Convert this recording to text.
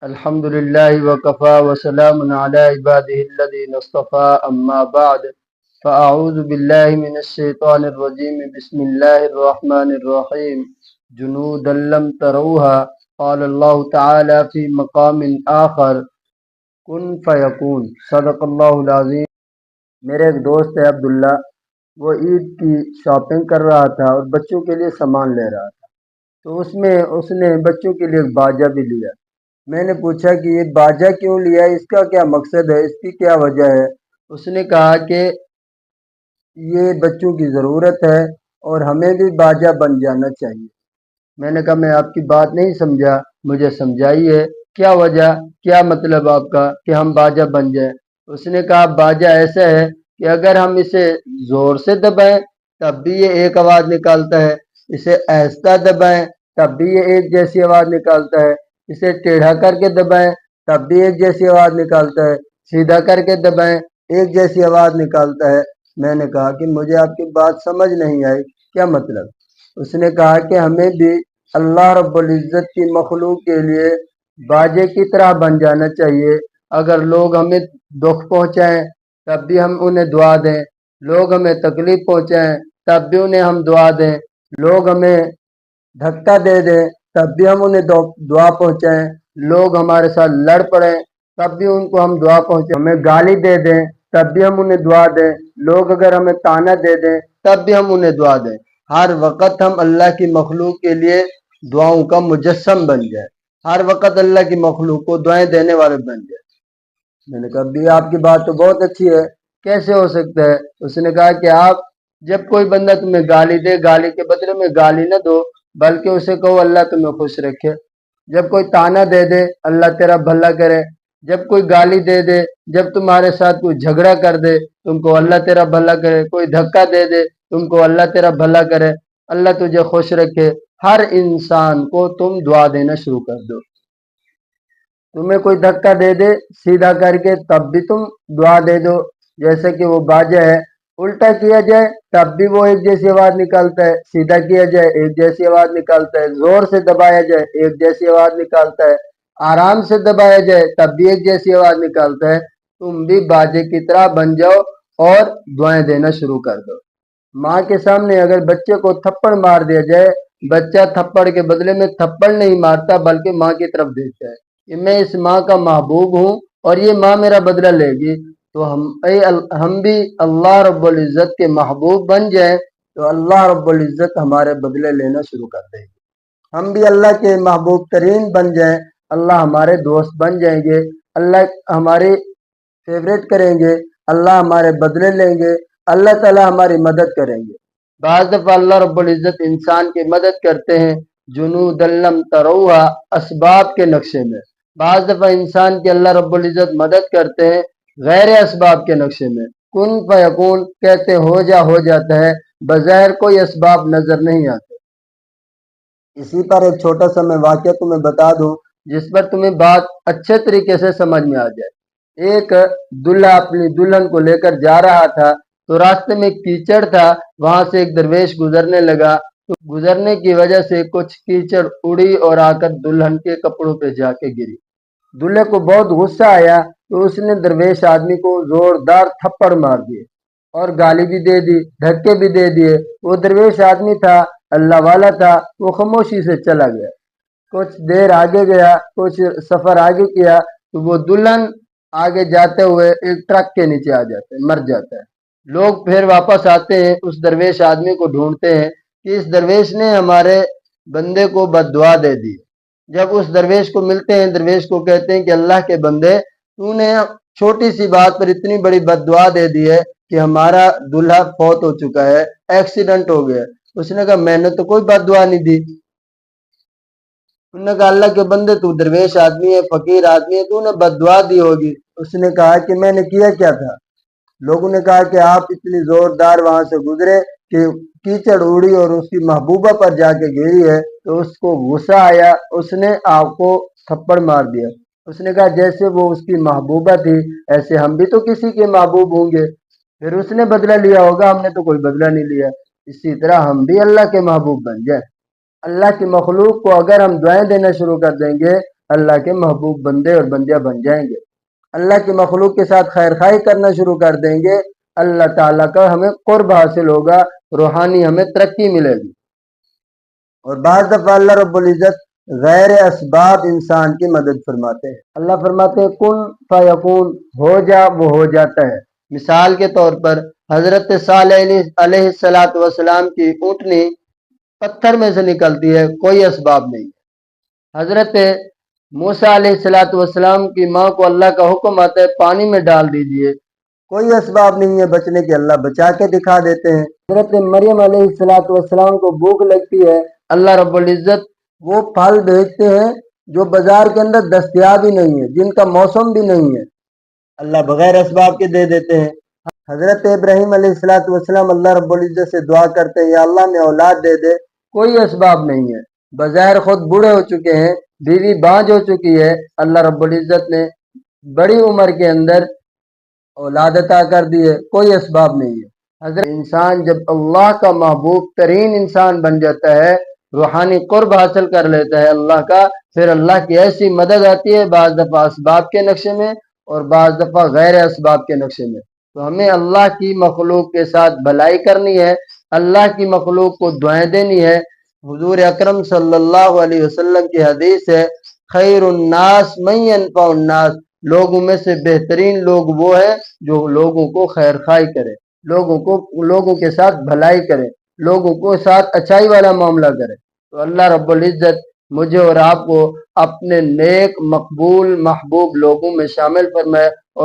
الحمد لله وكفى وسلام على عباده الذين اصطفى أما بعد فأعوذ بالله من الشيطان الرجيم بسم الله الرحمن الرحيم جنودا لم تروها قال الله تعالى في مقام آخر کن فیکون صدق اللہ العظیم۔ میرے ایک دوست ہے عبداللہ، وہ عید کی شاپنگ کر رہا تھا اور بچوں کے لیے سامان لے رہا تھا، تو اس نے بچوں کے لیے ایک باجا بھی لیا۔ میں نے پوچھا کہ یہ باجا کیوں لیا، اس کا کیا مقصد ہے، اس کی کیا وجہ ہے؟ اس نے کہا کہ یہ بچوں کی ضرورت ہے اور ہمیں بھی باجا بن جانا چاہیے۔ میں نے کہا میں آپ کی بات نہیں سمجھا، مجھے سمجھائیے کیا وجہ، کیا مطلب آپ کا کہ ہم باجا بن جائیں؟ اس نے کہا باجا ایسا ہے کہ اگر ہم اسے زور سے دبائیں تب بھی یہ ایک آواز نکالتا ہے، اسے آہستہ دبائیں تب بھی یہ ایک جیسی آواز نکالتا ہے، اسے ٹیڑھا کر کے دبائیں تب بھی ایک جیسی آواز نکالتا ہے، سیدھا کر کے دبائیں ایک جیسی آواز نکالتا ہے۔ میں نے کہا کہ مجھے آپ کی بات سمجھ نہیں آئی، کیا مطلب؟ اس نے کہا کہ ہمیں بھی اللہ رب العزت کی مخلوق کے لیے باجے کی طرح بن جانا چاہیے۔ اگر لوگ ہمیں دکھ پہنچائیں تب بھی ہم انہیں دعا دیں، لوگ ہمیں تکلیف پہنچائیں تب بھی انہیں ہم دعا دیں، لوگ ہمیں دھکا دے دیں تب بھی ہم انہیں دعا پہنچائیں، لوگ ہمارے ساتھ لڑ پڑیں تب بھی ان کو ہم دعا پہنچائیں، ہمیں گالی دے دیں تب بھی ہم انہیں دعا دیں، لوگ اگر ہمیں تانا دے دیں تب بھی ہم انہیں دعا دیں۔ ہر وقت ہم اللہ کی مخلوق کے لیے دعاؤں کا مجسم بن جائے، ہر وقت اللہ کی مخلوق کو دعائیں دینے والے بن جائے۔ میں نے کہا بھی آپ کی بات تو بہت اچھی ہے، کیسے ہو سکتا ہے؟ اس نے کہا کہ آپ جب کوئی بندہ تمہیں گالی دے، گالی کے بدلے میں گالی نہ دو بلکہ اسے کہو اللہ تمہیں خوش رکھے۔ جب کوئی تانا دے دے اللہ تیرا بھلا کرے، جب کوئی گالی دے دے، جب تمہارے ساتھ کوئی جھگڑا کر دے تم کو اللہ تیرا بھلا کرے، کوئی دھکا دے دے تم کو اللہ تیرا بھلا کرے، اللہ تجھے خوش رکھے۔ ہر انسان کو تم دعا دینا شروع کر دو، تمہیں کوئی دھکا دے دے سیدھا کر کے تب بھی تم دعا دے دو، جیسے کہ وہ باجا ہے، الٹا کیا جائے تب بھی وہ ایک جیسی آواز نکالتا ہے، سیدھا کیا جائے ایک جیسی آواز نکالتا ہے، زور سے دبایا جائے ایک جیسی آواز نکالتا ہے، آرام سے دبایا جائے تب بھی ایک جیسی آواز نکالتا ہے۔ تم بھی باجے کی طرح بن جاؤ اور دعائیں دینا شروع کر دو۔ ماں کے سامنے اگر بچے کو تھپڑ مار دیا جائے، بچہ تھپڑ کے بدلے میں تھپڑ نہیں مارتا بلکہ ماں کی طرف دیکھتا ہے کہ میں اس ماں کا محبوب ہوں اور یہ ماں میرا بدلہ لے گی، تو ہم بھی اللہ رب العزت کے محبوب بن جائیں تو اللہ رب العزت ہمارے بدلے لینا شروع کر دے گی۔ ہم بھی اللہ کے محبوب ترین بن جائیں، اللہ ہمارے دوست بن جائیں گے، اللہ ہماری فیوریٹ کریں گے، اللہ ہمارے بدلے لیں گے، اللہ تعالی ہماری مدد کریں گے۔ بعض دفعہ اللہ رب العزت انسان کی مدد کرتے ہیں جنود لم تروہا، اسباب کے نقشے میں۔ بعض دفعہ انسان کی اللہ رب العزت مدد کرتے ہیں غیر اسباب کے نقشے میں۔ کن فیکون کہتے ہو جاتا ہے، بظاہر کوئی اسباب نظر نہیں آتے۔ اسی پر ایک چھوٹا سا میں واقعہ تمہیں بتا دوں جس پر تمہیں بات اچھے طریقے سے سمجھ میں آ جائے۔ ایک دلہا اپنی دلہن کو لے کر جا رہا تھا تو راستے میں کیچڑ تھا، وہاں سے ایک درویش گزرنے لگا، تو گزرنے کی وجہ سے کچھ کیچڑ اڑی اور آ کر دلہن کے کپڑوں پہ جا کے گری۔ دلہے کو بہت غصہ آیا تو اس نے درویش آدمی کو زوردار تھپڑ مار دیے اور گالی بھی دے دی، دھکے بھی دے دیے۔ وہ درویش آدمی تھا، اللہ والا تھا، وہ خاموشی سے چلا گیا۔ کچھ دیر آگے گیا، کچھ سفر آگے کیا تو وہ دلہن آگے جاتے ہوئے ایک ٹرک کے نیچے آ جاتے ہیں، مر جاتا ہے۔ لوگ پھر واپس آتے ہیں، اس درویش آدمی کو ڈھونڈتے ہیں کہ اس درویش نے ہمارے بندے کو بد دعا دے دی۔ جب اس درویش کو ملتے ہیں، درویش کو کہتے ہیں کہ اللہ کے بندے، تو نے چھوٹی سی بات پر اتنی بڑی بد دعا دے دی ہے کہ ہمارا دلہا فوت ہو چکا ہے، ایکسیڈنٹ ہو گیا۔ اس نے کہا میں نے تو کوئی بد دعا نہیں دی۔ انہوں نے کہا اللہ کے بندے تو درویش آدمی ہے، فقیر آدمی ہے، تو نے بد دعا دی ہوگی۔ اس نے کہا کہ میں نے کیا کیا تھا؟ لوگوں نے کہا کہ آپ اتنی زوردار وہاں سے گزرے کہ کیچڑ اڑی اور اس کی محبوبہ پر جا کے گری ہے، تو اس کو غصہ آیا، اس نے آپ کو تھپڑ مار دیا۔ اس نے کہا جیسے وہ اس کی محبوبہ تھی ایسے ہم بھی تو کسی کے محبوب ہوں گے، پھر اس نے بدلہ لیا ہوگا، ہم نے تو کوئی بدلہ نہیں لیا۔ اسی طرح ہم بھی اللہ کے محبوب بن جائیں۔ اللہ کی مخلوق کو اگر ہم دعائیں دینا شروع کر دیں گے، اللہ کے محبوب بندے اور بندیاں بن جائیں گے، اللہ کی مخلوق کے ساتھ خیر خواہی کرنا شروع کر دیں گے، اللہ تعالیٰ کا ہمیں قرب حاصل ہوگا، روحانی ہمیں ترقی ملے گی۔ اور بعض دفعہ اللہ رب العزت غیر اسباب انسان کی مدد فرماتے ہیں۔ اللہ فرماتے ہیں کن فیکون، ہو جا وہ ہو جاتا ہے۔ مثال کے طور پر حضرت صالح علیہ الصلاۃ والسلام کی اونٹنی پتھر میں سے نکلتی ہے، کوئی اسباب نہیں۔ حضرت موسیٰ علیہ الصلاۃ والسلام کی ماں کو اللہ کا حکم آتا ہے پانی میں ڈال دیجئے، کوئی اسباب نہیں ہے بچنے کے، اللہ بچا کے دکھا دیتے ہیں۔ حضرت مریم علیہ الصلاۃ والسلام کو بھوک لگتی ہے، اللہ رب العزت وہ پھل بھیجتے ہیں جو بازار کے اندر دستیاب ہی نہیں ہے، جن کا موسم بھی نہیں ہے، اللہ بغیر اسباب کے دے دیتے ہیں۔ حضرت ابراہیم علیہ الصلاۃ والسلام اللہ رب العزت سے دعا کرتے ہیں یا اللہ میں اولاد دے دے، کوئی اسباب نہیں ہے، بظاہر خود بوڑھے ہو چکے ہیں، بیوی بانجھ ہو چکی ہے، اللہ رب العزت نے بڑی عمر کے اندر اولاد عطا کر دی ہے، کوئی اسباب نہیں ہے۔ حضرت انسان جب اللہ کا محبوب ترین انسان بن جاتا ہے، روحانی قرب حاصل کر لیتا ہے اللہ کا، پھر اللہ کی ایسی مدد آتی ہے، بعض دفعہ اسباب کے نقشے میں اور بعض دفعہ غیر اسباب کے نقشے میں۔ تو ہمیں اللہ کی مخلوق کے ساتھ بھلائی کرنی ہے، اللہ کی مخلوق کو دعائیں دینی ہے۔ حضور اکرم صلی اللہ علیہ وسلم کی حدیث ہے خیر الناس من ينفع الناس، لوگوں میں سے بہترین لوگ وہ ہیں جو لوگوں کو خیر خواہی کرے، لوگوں کے ساتھ بھلائی کرے، لوگوں کو ساتھ اچھائی والا معاملہ کرے۔ تو اللہ رب العزت مجھے اور آپ کو اپنے نیک مقبول محبوب لوگوں میں شامل فرمائے۔